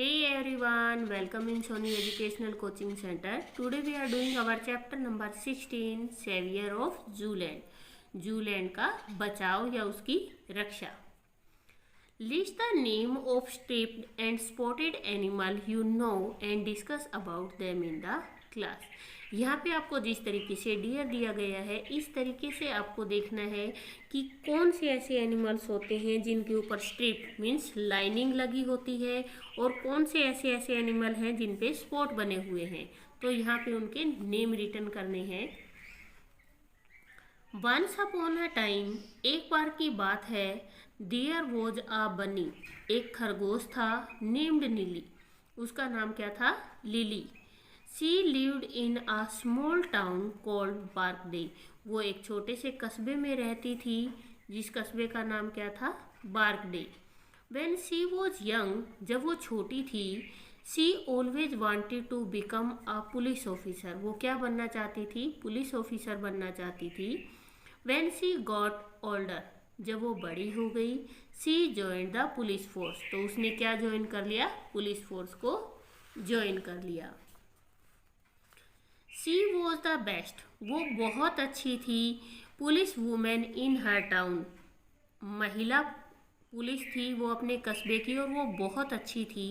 Hey everyone, welcome in Sony Educational Coaching Center. Today we are doing our chapter number 16, Savior of Zooland. Zooland का बचाव या उसकी रक्षा. List the name of striped and spotted animal you know and discuss about them in the class. यहाँ पे आपको जिस तरीके से डियर दिया गया है इस तरीके से आपको देखना है कि कौन से ऐसे एनिमल्स होते हैं जिनके ऊपर स्ट्रिप मीन्स लाइनिंग लगी होती है और कौन से ऐसे एनिमल हैं जिन पे स्पॉट बने हुए हैं. तो यहाँ पे उनके नेम रिटर्न करने हैं. वंस अपॉन अ टाइम, एक बार की बात है, देयर वॉज अ बनी, एक खरगोश था, नेम्ड नीली, उसका नाम क्या था? Lily. She lived in a small town called Barkday, वो एक छोटे से कस्बे में रहती थी जिस कस्बे का नाम क्या था? बार्कडे. व्हेन शी वॉज यंग, जब वो छोटी थी, she always wanted to become a police officer, वो क्या बनना चाहती थी? पुलिस ऑफिसर बनना चाहती थी. व्हेन शी गॉट ओल्डर, जब वो बड़ी हो गई, she join the police force, तो उसने क्या ज्वाइन कर लिया? पुलिस फोर्स को ज्वाइन कर लिया. शी वॉज द बेस्ट, वो बहुत अच्छी थी, police women in her town, महिला पुलिस थी वो अपने कस्बे की और वो बहुत अच्छी थी.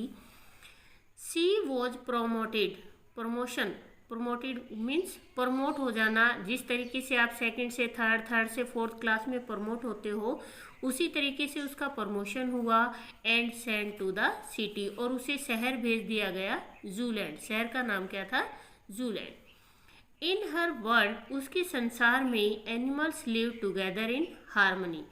She was promoted, promoted means promote हो जाना. जिस तरीके से आप सेकंड से थर्ड से फोर्थ क्लास में प्रमोट होते हो उसी तरीके से उसका प्रमोशन हुआ. And send to the city, और उसे शहर भेज दिया गया, जूलैंड. शहर का नाम क्या था? जूलैंड. इन हर वर्ल्ड, उसके संसार में, animals live together in harmony,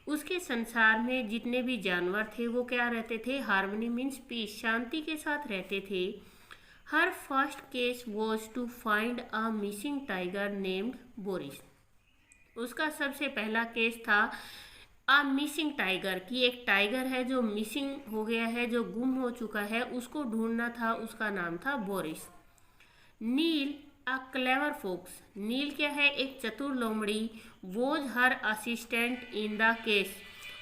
उसके संसार में जितने भी जानवर थे वो क्या रहते थे? हार्मनी मीन्स पीस, शांति के साथ रहते थे. Her first case was to find a missing tiger named Boris, उसका सबसे पहला केस था अ मिसिंग टाइगर, की एक टाइगर है जो मिसिंग हो गया है, जो गुम हो चुका है, उसको ढूंढना था, उसका नाम था Boris. Neil a clever fox, Neil क्या है? एक चतुर लोमड़ी. Was her assistant in the case,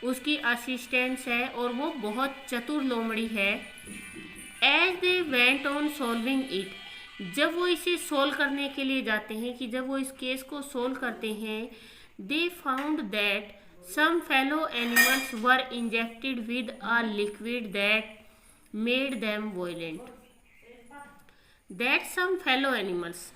उसकी असिस्टेंट्स है और वो बहुत चतुर लोमड़ी है. As they went on solving it, जब वो इसे सोल्व करने के लिए जाते हैं, कि जब वो इस केस को सोल्व करते हैं, they found that some fellow animals were injected with a liquid that made them violent. That some fellow animals,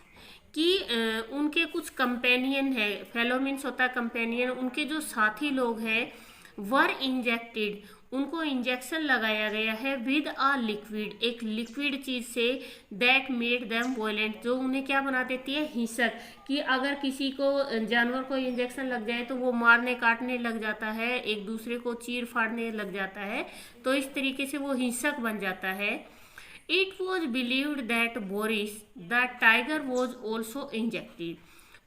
कि उनके कुछ कंपेनियन है, फेलो मीन्स होता है कंपेनियन, उनके जो साथी लोग हैं, वर इंजेक्टेड, उनको इंजेक्शन लगाया गया है, विद अ लिक्विड, एक लिक्विड चीज से, दैट मेड देम वॉयलेंट, जो उन्हें क्या बना देती है? हिंसक. कि अगर किसी को, जानवर को इंजेक्शन लग जाए तो वो मारने काटने लग जाता है, एक दूसरे को चीर फाड़ने लग जाता है, तो इस तरीके से वो हिंसक बन जाता है. It was believed that Boris the tiger was also injected,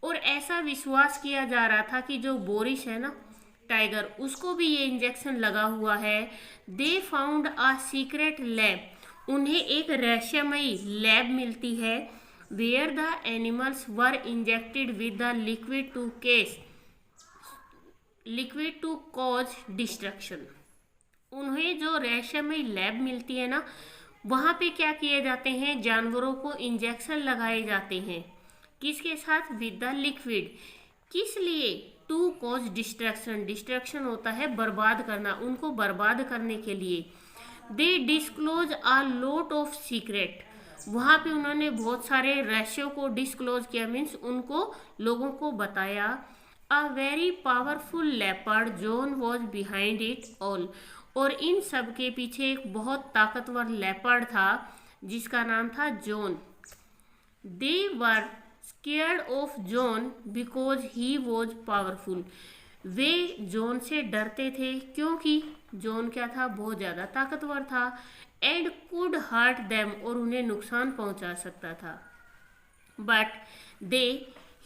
और ऐसा विश्वास किया जा रहा था कि जो बोरिस है ना टाइगर, उसको भी ये इंजेक्शन लगा हुआ है. They found a secret lab, उन्हें एक रहस्यमयी लैब मिलती है, where the animals were injected with the liquid to cause destruction. उन्हें जो रहस्यमयी लैब मिलती है ना, वहाँ पे क्या किए जाते हैं? जानवरों को इंजेक्शन लगाए जाते हैं. किसके साथ? With the liquid. किस लिए? टू कॉज डिस्ट्रक्शन, डिस्ट्रक्शन होता है बर्बाद करना, उनको बर्बाद करने के लिए. They disclose a lot of secret, वहाँ पे उन्होंने बहुत सारे रहस्यों को डिस्क्लोज किया, मीन्स उनको लोगों को बताया. A very powerful leopard John was behind it all, और इन सब के पीछे एक बहुत ताकतवर लेपर्ड था जिसका नाम था John. They were scared of John because he was powerful, way John से डरते थे क्योंकि जॉन क्या था? बहुत ज़्यादा ताकतवर था. एंड कुड हर्ट देम, और उन्हें नुकसान पहुंचा सकता था. But they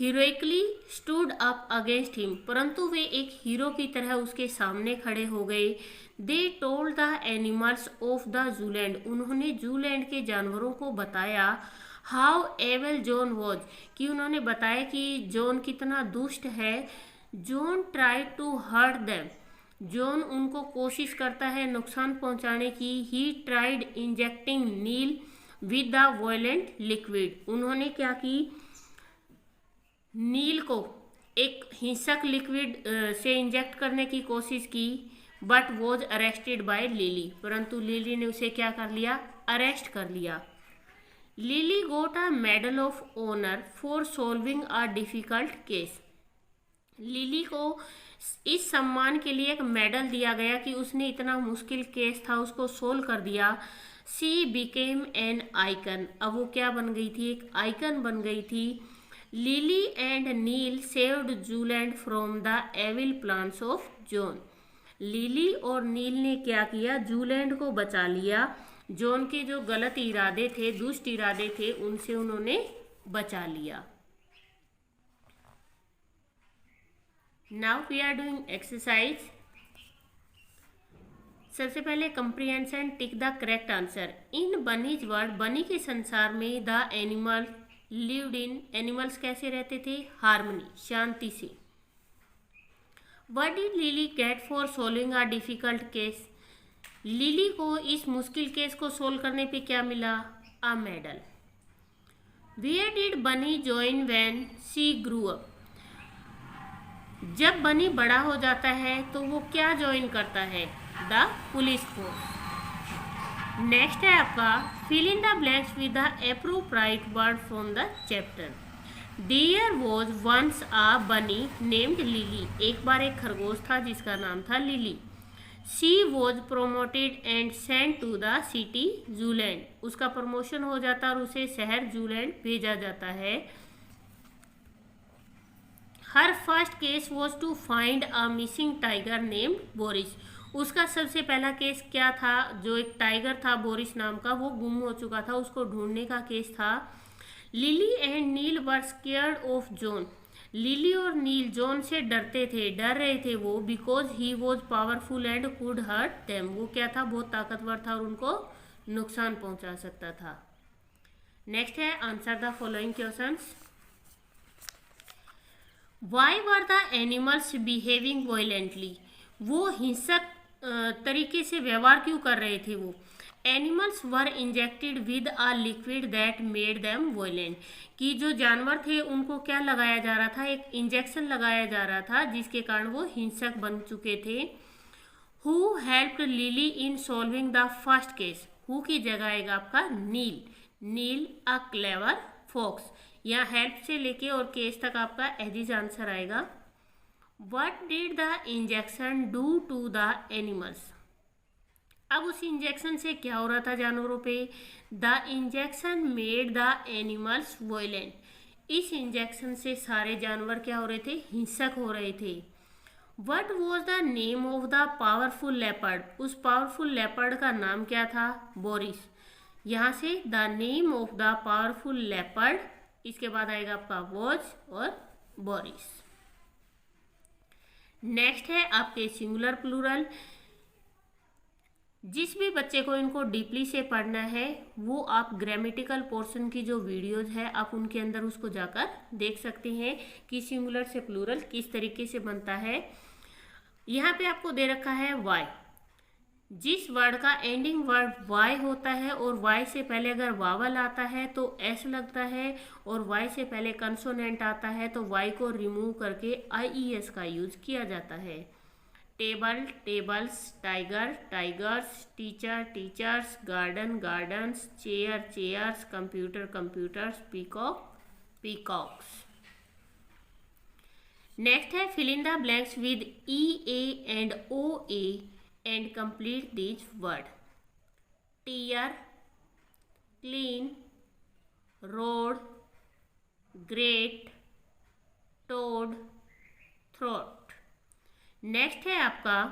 heroically stood up against him, परंतु वे एक हीरो की तरह उसके सामने खड़े हो गए. They told the animals of the Zooland, उन्होंने जूलैंड के जानवरों को बताया. हाउ एवल जॉन वॉज, कि उन्होंने बताया कि जॉन कितना दुष्ट है. John try to hurt them, John उनको कोशिश करता है नुकसान पहुंचाने की। He tried injecting Neil with the violent liquid. उन्होंने क्या की, नील को एक हिंसक लिक्विड से इंजेक्ट करने की कोशिश की, but was arrested by Lily. परंतु लिली ने उसे क्या कर लिया, अरेस्ट कर लिया। Lily got a medal of honour for solving a difficult case. Lily को इस सम्मान के लिए एक मेडल दिया गया कि उसने इतना मुश्किल केस था उसको सोल्व कर दिया। सी बिकेम एन आइकन। अब वो क्या बन गई थी, एक आइकन बन गई थी। Lily and Neil saved Zooland from the evil plans of John. Lily और नील ने क्या किया, जूलैंड को बचा लिया। जॉन के जो गलत इरादे थे, दुष्ट इरादे थे, उनसे उन्होंने बचा लिया। Now we are doing exercise. सबसे पहले comprehension, tick the correct answer. In bunny's world, bunny के संसार में, the animal lived in, animals कैसे रहते थे, हार्मनी, शांति से। What did Lily get for solving a difficult case. Lily को इस मुश्किल केस को सोल्व करने पे क्या मिला, अ मेडल। वेयर डिड बनी join when she grew up. जब बनी बड़ा हो जाता है तो वो क्या ज्वाइन करता है, द पुलिस फोर्स। नेक्स्ट है आपका, fill in the blanks with the appropriate word from the chapter. There was once a bunny named lily. एक बार एक खरगोश था जिसका नाम था Lily. She was promoted and sent to the city Zooland. उसका प्रमोशन हो जाता और उसे शहर जूलैंड भेजा जाता है। Her first case was to find a missing tiger named Boris. उसका सबसे पहला केस क्या था, जो एक टाइगर था बोरिस नाम का, वो गुम हो चुका था, उसको ढूंढने का केस था। Lily and Neil were scared of John. Lily और नील जॉन से डरते थे, डर रहे थे वो, because he was powerful and could hurt them. वो क्या था, बहुत ताकतवर था और उनको नुकसान पहुंचा सकता था। नेक्स्ट है, answer the following questions. Why were the animals behaving violently. वो हिंसक तरीके से व्यवहार क्यों कर रहे थे वो। Animals were injected with a liquid that made them violent. कि जो जानवर थे उनको क्या लगाया जा रहा था, एक इंजेक्शन लगाया जा रहा था जिसके कारण वो हिंसक बन चुके थे। Who helped Lily in solving the first case. Who की जगह आएगा आपका Neil. Neil a clever fox. यहाँ हेल्प से लेके और केस तक आपका एज आंसर आएगा। What did the injection do to the animals. अब उस इंजेक्शन से क्या हो रहा था जानवरों पे, the injection made the animals violent. इस इंजेक्शन से सारे जानवर क्या हो रहे थे, हिंसक हो रहे थे। What was the name of the powerful leopard. उस पावरफुल लेपर्ड का नाम क्या था, बोरिस। यहाँ से the name of the powerful leopard, इसके बाद आएगा आपका वॉज और बोरिस। नेक्स्ट है आपके सिंगुलर प्लूरल। जिस भी बच्चे को इनको डीपली से पढ़ना है वो आप ग्रामेटिकल पोर्शन की जो वीडियोज है आप उनके अंदर उसको जाकर देख सकते हैं कि सिंगुलर से प्लूरल किस तरीके से बनता है। यहाँ पे आपको दे रखा है वाई। जिस वर्ड का एंडिंग वर्ड वाई होता है और वाई से पहले अगर वावल आता है तो एस लगता है, और वाई से पहले कंसोनेंट आता है तो वाई को रिमूव करके IES का यूज किया जाता है। Table, tables, tiger, tigers, teacher, teachers, garden, gardens, chair, chairs, computer, computers, peacock, peacocks. Next है fill in the blanks with EA and OA and complete this word. Tear, clean, road, great, toad, throat. Next है आपका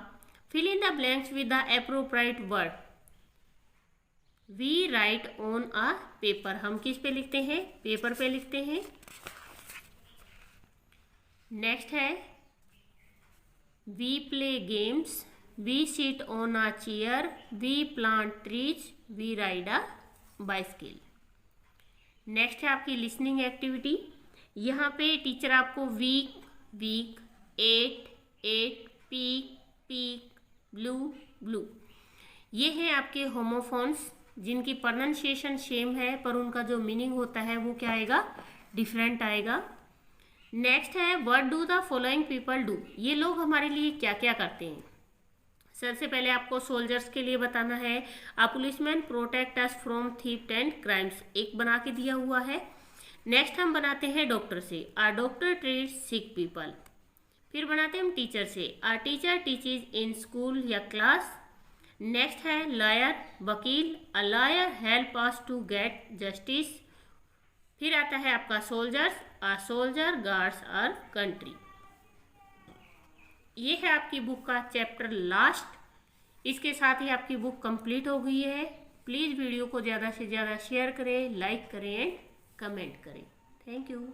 fill in the blanks with the appropriate word. We write on a paper. हम किस पे लिखते हैं, paper पे लिखते हैं। नेक्स्ट है we play games, we sit on a chair, we plant trees, we ride a bicycle. Next है आपकी लिसनिंग एक्टिविटी। यहाँ पे टीचर आपको week, week, eat, eat, peak, speak, blue, blue. ये हैं आपके होमोफोन्स जिनकी प्रोनाउंसिएशन सेम है पर उनका जो मीनिंग होता है वो क्या आएगा, डिफरेंट आएगा। नेक्स्ट है what do the following people do. ये लोग हमारे लिए क्या क्या करते हैं। सबसे पहले आपको सोल्जर्स के लिए बताना है, a policeman protect us from theft and crimes, एक बना के दिया हुआ है। नेक्स्ट हम बनाते हैं डॉक्टर से, a doctor treat sick people. फिर बनाते हैं हम टीचर से, a teacher teaches in school या क्लास। नेक्स्ट है लॉयर, वकील, a lawyer help us to get justice. फिर आता है आपका soldiers, a soldier guards our country. ये है आपकी बुक का चैप्टर लास्ट। इसके साथ ही आपकी बुक कंप्लीट हो गई है। प्लीज़ वीडियो को ज़्यादा से ज़्यादा शेयर करें, लाइक करें एंड कमेंट करें। Thank you.